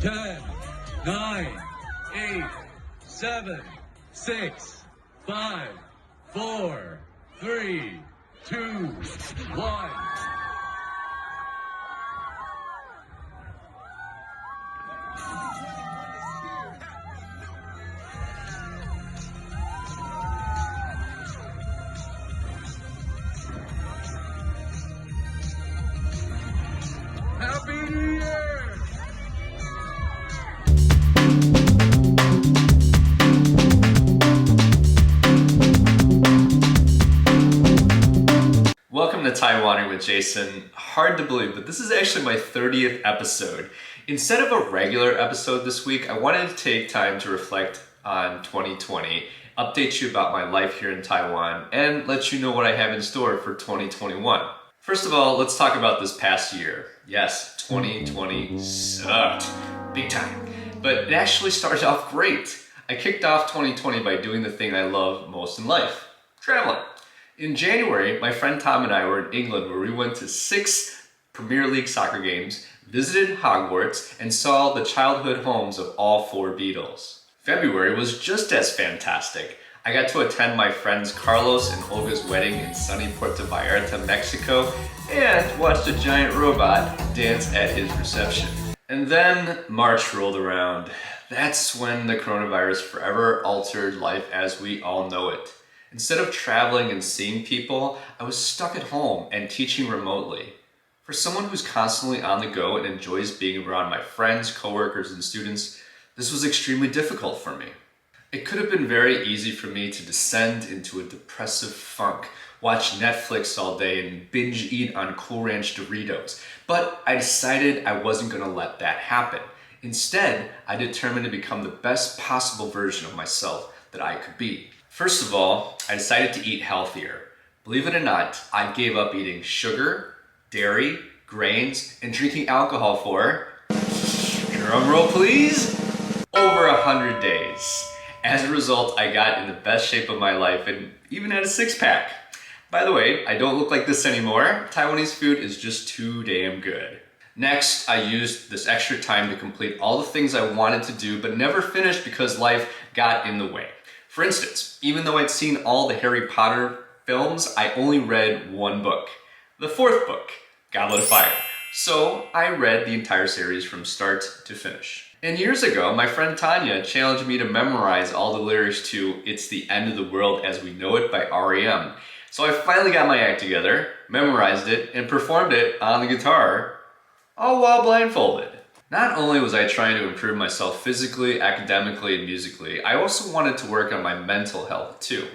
10, 9, 8, 7, 6, 5, 4, 3, 2, 1. Happy New Year! Welcome to Taiwandering with Jason. Hard to believe, but this is actually my 30th episode. Instead of a regular episode this week, I wanted to take time to reflect on 2020, update you about my life here in Taiwan, and let you know what I have in store for 2021. First of all, let's talk about this past year. Yes, 2020 sucked. Big time. But it actually started off great. I kicked off 2020 by doing the thing I love most in life, traveling. In January, my friend Tom and I were in England where we went to 6 Premier League soccer games, visited Hogwarts, and saw the childhood homes of all 4 Beatles. February was just as fantastic. I got to attend my friends Carlos and Olga's wedding in sunny Puerto Vallarta, Mexico, and watched a giant robot dance at his reception. And then March rolled around. That's when the coronavirus forever altered life as we all know it. Instead of traveling and seeing people, I was stuck at home and teaching remotely. For someone who's constantly on the go and enjoys being around my friends, coworkers, and students, this was extremely difficult for me. It could have been very easy for me to descend into a depressive funk, watch Netflix all day and binge eat on Cool Ranch Doritos, but I decided I wasn't going to let that happen. Instead, I determined to become the best possible version of myself that I could be. First of all, I decided to eat healthier. Believe it or not, I gave up eating sugar, dairy, grains, and drinking alcohol for, drum roll please, over 100 days. As a result, I got in the best shape of my life and even had a 6-pack. By the way, I don't look like this anymore. Taiwanese food is just too damn good. Next, I used this extra time to complete all the things I wanted to do but never finished because life got in the way. For instance, even though I'd seen all the Harry Potter films, I only read one book. The 4th book, Goblet of Fire. So I read the entire series from start to finish. And years ago, my friend Tanya challenged me to memorize all the lyrics to It's the End of the World as We Know It by R.E.M. So I finally got my act together, memorized it, and performed it on the guitar, all while blindfolded. Not only was I trying to improve myself physically, academically, and musically, I also wanted to work on my mental health too.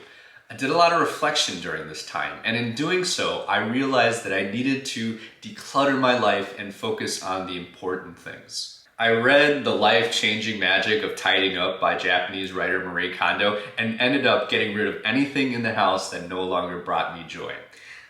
I did a lot of reflection during this time, and in doing so, I realized that I needed to declutter my life and focus on the important things. I read The Life-Changing Magic of Tidying Up by Japanese writer Marie Kondo and ended up getting rid of anything in the house that no longer brought me joy.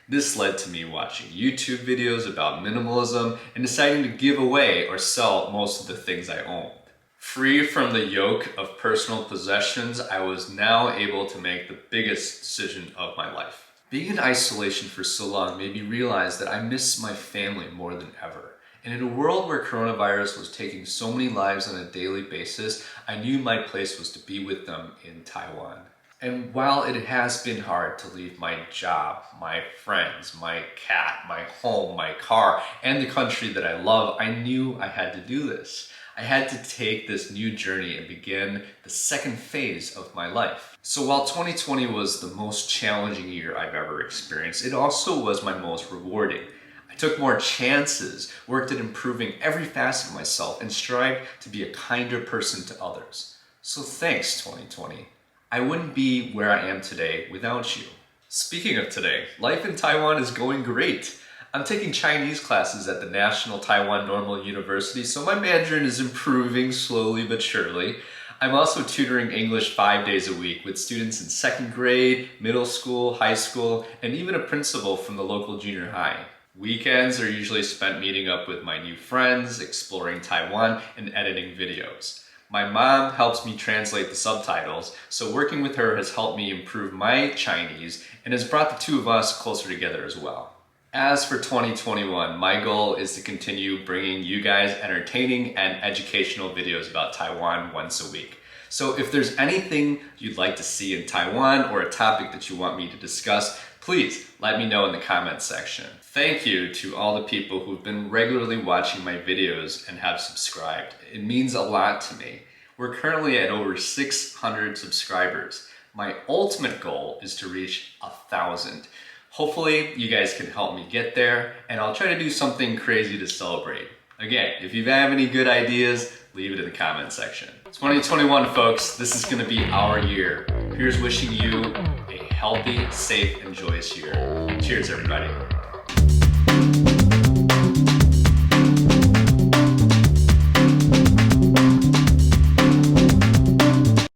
This led to me watching YouTube videos about minimalism and deciding to give away or sell most of the things I owned. Free from the yoke of personal possessions, I was now able to make the biggest decision of my life. Being in isolation for so long made me realize that I miss my family more than ever. And in a world where coronavirus was taking so many lives on a daily basis, I knew my place was to be with them in Taiwan. And while it has been hard to leave my job, my friends, my cat, my home, my car, and the country that I love, I knew I had to do this. I had to take this new journey and begin the second phase of my life. So while 2020 was the most challenging year I've ever experienced, it also was my most rewarding. I took more chances, worked at improving every facet of myself, and strived to be a kinder person to others. So thanks, 2020. I wouldn't be where I am today without you. Speaking of today, life in Taiwan is going great. I'm taking Chinese classes at the National Taiwan Normal University, so my Mandarin is improving slowly but surely. I'm also tutoring English 5 days a week with students in 2nd grade, middle school, high school, and even a principal from the local junior high. Weekends are usually spent meeting up with my new friends, exploring Taiwan, and editing videos. My mom helps me translate the subtitles, so working with her has helped me improve my Chinese and has brought the two of us closer together as well. As for 2021, my goal is to continue bringing you guys entertaining and educational videos about Taiwan once a week. So if there's anything you'd like to see in Taiwan or a topic that you want me to discuss, please let me know in the comments section. Thank you to all the people who've been regularly watching my videos and have subscribed. It means a lot to me. We're currently at over 600 subscribers. My ultimate goal is to reach 1,000. Hopefully you guys can help me get there, and I'll try to do something crazy to celebrate. Again, if you have any good ideas, leave it in the comment section. 2021 folks, this is gonna be our year. Here's wishing you a healthy, safe, and joyous year. Cheers everybody.